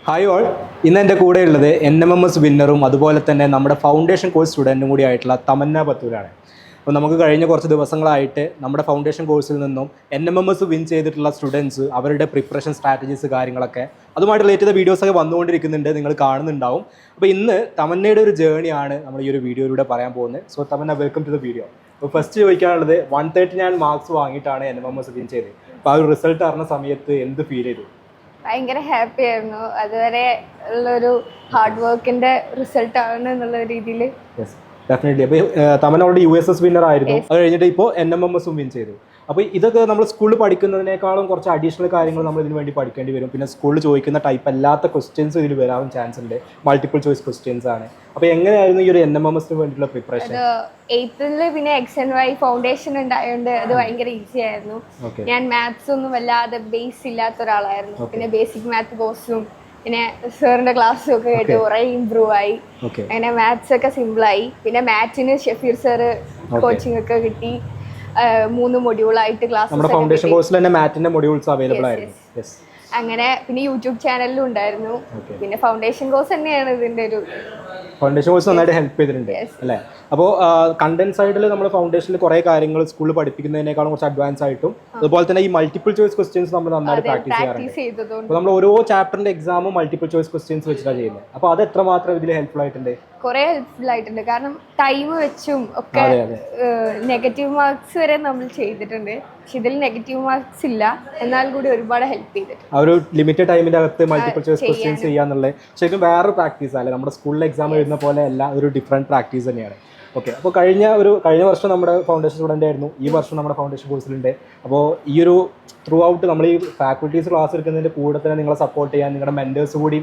Hi all, ഇന്ന് എൻ്റെ കൂടെ ഉള്ളത് NMMS വിന്നറും അതുപോലെ തന്നെ നമ്മുടെ ഫൗണ്ടേഷൻ കോഴ്സ് സ്റ്റുഡൻറ്റും കൂടി ആയിട്ടുള്ള തമന്ന പത്തൂരാണ്. അപ്പോൾ നമുക്ക് കഴിഞ്ഞ കുറച്ച് ദിവസങ്ങളായിട്ട് നമ്മുടെ ഫൗണ്ടേഷൻ കോഴ്സിൽ നിന്നും NMMS വിൻ ചെയ്തിട്ടുള്ള സ്റ്റുഡൻസ് അവരുടെ പ്രിപ്പറേഷൻ സ്ട്രാറ്റജീസ് കാര്യങ്ങളൊക്കെ അതുമായിട്ട് റിലേറ്റ് ചെയ്ത വീഡിയോസൊക്കെ വന്നുകൊണ്ടിരിക്കുന്നുണ്ട്, നിങ്ങൾ കാണുന്നുണ്ടാവും. അപ്പോൾ ഇന്ന് തമന്നയുടെ ഒരു ജേണിയാണ് നമ്മൾ ഈ ഒരു വീഡിയോയിലൂടെ പറയാൻ പോകുന്നത്. So Tamanna, welcome to the video. അപ്പോൾ ഫസ്റ്റ് ചോദിക്കാനുള്ളത് 139 മാർക്സ് വാങ്ങിയിട്ടാണ് NMMS വിൻ ചെയ്തത്. അപ്പോൾ ആ ഒരു റിസൾട്ട് അറിഞ്ഞ സമയത്ത് എന്ത് ഫീൽ ചെയ്തു? ഭയങ്കര ഹാപ്പി ആയിരുന്നു. അതുവരെ ഉള്ളൊരു ഹാർഡ് വർക്കിന്റെ റിസൾട്ട് ആണ് എന്നുള്ള രീതിയിൽ. ഡെഫിനറ്റ്ലി. അപ്പോൾ തമന്ന ഓൾറെഡി USS വിന്നർ ആയിരുന്നു, അത് കഴിഞ്ഞിട്ട് ഇപ്പോൾ NMMS വിൻ ചെയ്തു. അപ്പോൾ ഇതൊക്കെ നമ്മൾ സ്കൂളിൽ പഠിക്കുന്നതിനേക്കാളും കുറച്ച് അഡീഷണൽ കാര്യങ്ങൾ നമ്മൾ ഇതിന് വേണ്ടി പഠിക്കേണ്ടി വരും. പിന്നെ സ്കൂളിൽ ചോദിക്കുന്ന ടൈപ്പ് അല്ലാത്ത ക്വസ്റ്റ്യൻസ് ഇതിൽ വരാൻ ചാൻസ് ഉണ്ട്, മൾട്ടിപ്പിൾ ചോയ്സ് ക്വസ്റ്റ്യൻസ് ആണ്. അപ്പോൾ എങ്ങനെയായിരുന്നു ഈ ഒരു NMMSന് വേണ്ടിയിട്ടുള്ള പ്രിപ്പറേഷൻ? 8th പിന്നെ XNY ഫൗണ്ടേഷൻ ഉണ്ടായതുകൊണ്ട് അത് ഭയങ്കര ഈസി ആയിരുന്നു. ഞാൻ മാത്സ് ഒന്നും വല്ലാതെ ബേസ് ഇല്ലാത്ത ഒരാളായിരുന്നു. പിന്നെ ബേസിക് മാത്ത് കോഴ്സും പിന്നെ സാറിന്റെ ക്ലാസ്സും ഒക്കെ കേട്ട് കുറെ ഇമ്പ്രൂവ് ആയി. അങ്ങനെ മാത്സ് ഒക്കെ സിമ്പിളായി. പിന്നെ മാത്സിന് ഷെഫീർ സാറ് കോച്ചിങ് ഒക്കെ കിട്ടി. 3 മൊഡ്യൂളായിട്ട് ക്ലാസ് നമ്മുടെ ഫൗണ്ടേഷൻ കോഴ്സിൽ തന്നെ മാത്തിന്റെ മൊഡ്യൂൾസ് അവൈലബിൾ ആയിരുന്നു. അങ്ങനെ പിന്നെ യൂട്യൂബ് ചാനലിലും ഉണ്ടായിരുന്നു. പിന്നെ ഫൗണ്ടേഷൻ കോഴ്സ് തന്നെയാണ് ഇതിന്റെ ഒരു ഫൗണ്ടേഷൻ കോഴ്സ് നന്നായിട്ട് ഹെൽപ്പ് ചെയ്തിട്ടുണ്ട് അല്ലേ? അപ്പോൾ കണ്ടന്റ് സൈഡിൽ നമ്മൾ ഫൗണ്ടേഷനിൽ കുറേ കാര്യങ്ങൾ സ്കൂളിൽ പഠിപ്പിക്കുന്നതിനേക്കാളും കുറച്ച് അഡ്വാൻസ് ആയിട്ടും അതുപോലെ തന്നെ ഈ മൾട്ടിപ്പിൾ ചോയ്സ് ക്വസ്റ്റ്യൻസ് നമ്മൾ നന്നായിട്ട് പ്രാക്ടീസ് ചെയ്യാറുണ്ട്. അപ്പോൾ നമ്മൾ ഓരോ ചാപ്റ്ററിന്റെ എക്സാമും മൾട്ടിപ്പിൾ ചോയ്സ് ക്വസ്റ്റ്യൻസ് വെച്ചിട്ടാണ് ചെയ്യുന്നത്. അപ്പോൾ അത് എത്രമാത്രം ഇതിൽ ഹെൽപ്ഫുൾ ആയിട്ടുണ്ട്? കുറെ ഹെൽപ്ഫുൾ ആയിട്ടുണ്ട്. കാരണം ടൈം വെച്ചും ഒക്കെ നെഗറ്റീവ് മാർക്സ് വരെ നമ്മൾ ചെയ്തിട്ടുണ്ട്. പക്ഷെ ഇതിൽ നെഗറ്റീവ് മാർക്സ് ഇല്ല, എന്നാൽ കൂടി ഒരുപാട് ഹെൽപ്പ് ചെയ്തിട്ടുണ്ട്. ആ ഒരു ലിമിറ്റഡ് ടൈമിന്റെ അകത്ത് മൾട്ടിപ്പിൾ ചോയ്സ് ക്വസ്റ്റ്യൻസ് ചെയ്യാന്നുള്ളത് ശരിക്കും വേറൊരു പ്രാക്ടീസ് അല്ലേ? നമ്മുടെ സ്കൂളിലെ എക്സാം എഴുതുന്ന പോലെ അല്ല, ഒരു ഡിഫറെന്റ് പ്രാക്ടീസ് തന്നെയാണ്. ഓക്കെ. അപ്പോൾ കഴിഞ്ഞ വർഷം നമ്മുടെ ഫൗണ്ടേഷൻ സ്റ്റുഡൻ്റ് ആയിരുന്നു, ഈ വർഷം നമ്മുടെ ഫൗണ്ടേഷൻ കോഴ്സിലുണ്ട്. അപ്പോൾ ഈ ഒരു ത്രൂ ഔട്ട് നമ്മൾ ഈ ഫാക്കൽറ്റീസ് ക്ലാസ് എടുക്കുന്നതിന്റെ കൂടെ തന്നെ നിങ്ങളെ സപ്പോർട്ട് ചെയ്യാൻ നിങ്ങളുടെ മെന്റേഴ്സ് കൂടി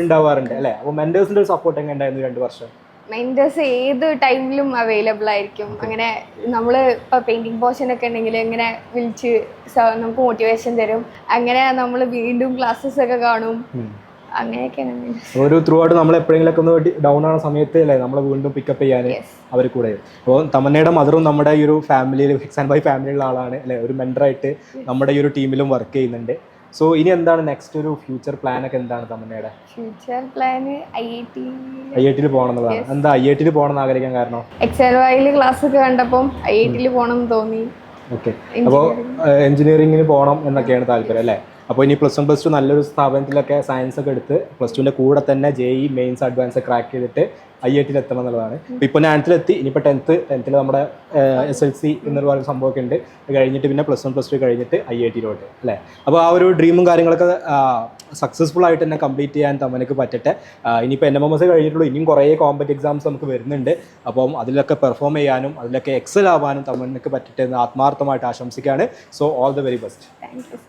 ഉണ്ടാവാറുണ്ട് അല്ലേ? അപ്പോൾ മെന്റേഴ്സിന്റെ ഒരു സപ്പോർട്ട് എങ്ങനെ ഉണ്ടായിരുന്നു 2 വർഷം? മെന്റേഴ്സ് ഏത് ടൈമിലും അവൈലബിൾ ആയിരിക്കും. അങ്ങനെ നമ്മൾ ഇപ്പോൾ പെയിന്റിങ് പോർഷൻ ഒക്കെ ഉണ്ടെങ്കിൽ ഇങ്ങനെ വിളിച്ച് നമുക്ക് മോട്ടിവേഷൻ തരും. അങ്ങനെ നമ്മൾ വീണ്ടും ക്ലാസ്സസ് ഒക്കെ കാണും. ഒരു ത്രൂ ഔട്ട് നമ്മൾ എപ്പോഴെങ്കിലൊക്കെ ഒന്ന് ഡൗൺ ആവുന്ന സമയത്ത് അല്ലേ നമ്മളെ വീണ്ടും പിക്കപ്പ് ചെയ്യാൻ അവർ കൂടെ. അപ്പോൾ തമന്നയുടെ മദറും നമ്മുടെ ഈ ഒരു ഫാമിലിയിൽ XNY ഫാമിലിയുള്ള ആളാണ് അല്ലെ? ഒരു മെന്ററായിട്ട് നമ്മുടെ ഈ ഒരു ടീമിലും വർക്ക് ചെയ്യുന്നുണ്ട്. സോ ഇനി എന്താണ് നെക്സ്റ്റ് ഒരു ഫ്യൂച്ചർ പ്ലാൻ ഒക്കെ എന്താണ് തമന്നയുടെ? ഫ്യൂച്ചർ പ്ലാൻ IIT പോകണം എന്നുള്ളതാണ്. എന്താ IIT പോകണം ആഗ്രഹിക്കാൻ കാരണം? XNY ക്ലാസ് ഒക്കെ കണ്ടപ്പോൾ IIT പോകണം എന്ന് തോന്നി. ഓക്കെ. അപ്പോൾ എഞ്ചിനീയറിംഗിന് പോകണം എന്നൊക്കെയാണ് താല്പര്യം അല്ലേ? അപ്പോൾ ഇനി +1 +2 നല്ലൊരു സ്ഥാപനത്തിലൊക്കെ സയൻസ് ഒക്കെ എടുത്ത് +2ൻ്റെ കൂടെ തന്നെ JEE മെയിൻസ് അഡ്വാൻസ് ക്രാക്ക് ചെയ്തിട്ട് IIT എത്തണം എന്നുള്ളതാണ്. ഇപ്പോൾ 9th എത്തി, ഇനിയിപ്പോൾ 10th നമ്മുടെ SLC എന്നൊരു പറയുന്ന സംഭവമൊക്കെ ഉണ്ട്. കഴിഞ്ഞിട്ട് പിന്നെ +1 +2 കഴിഞ്ഞിട്ട് IIT അല്ലേ? അപ്പോൾ ആ ഒരു ഡ്രീമും കാര്യങ്ങളൊക്കെ സക്സസ്ഫുൾ ആയിട്ട് തന്നെ കംപ്ലീറ്റ് ചെയ്യാൻ തമന്നക്ക് പറ്റട്ടെ. ഇനിയിപ്പോൾ NMMS കഴിഞ്ഞിട്ടുള്ളൂ, ഇനിയും കുറേ കോമ്പറ്റീവ് എക്സാംസ് നമുക്ക് വരുന്നുണ്ട്. അപ്പം അതിലൊക്കെ പെർഫോം ചെയ്യാനും അതിലൊക്കെ എക്സൽ ആവാനും തമന്നക്ക് പറ്റട്ടെ എന്ന് ആത്മാർത്ഥമായിട്ട് ആശംസിക്കുകയാണ്. So all the very best. Thank you.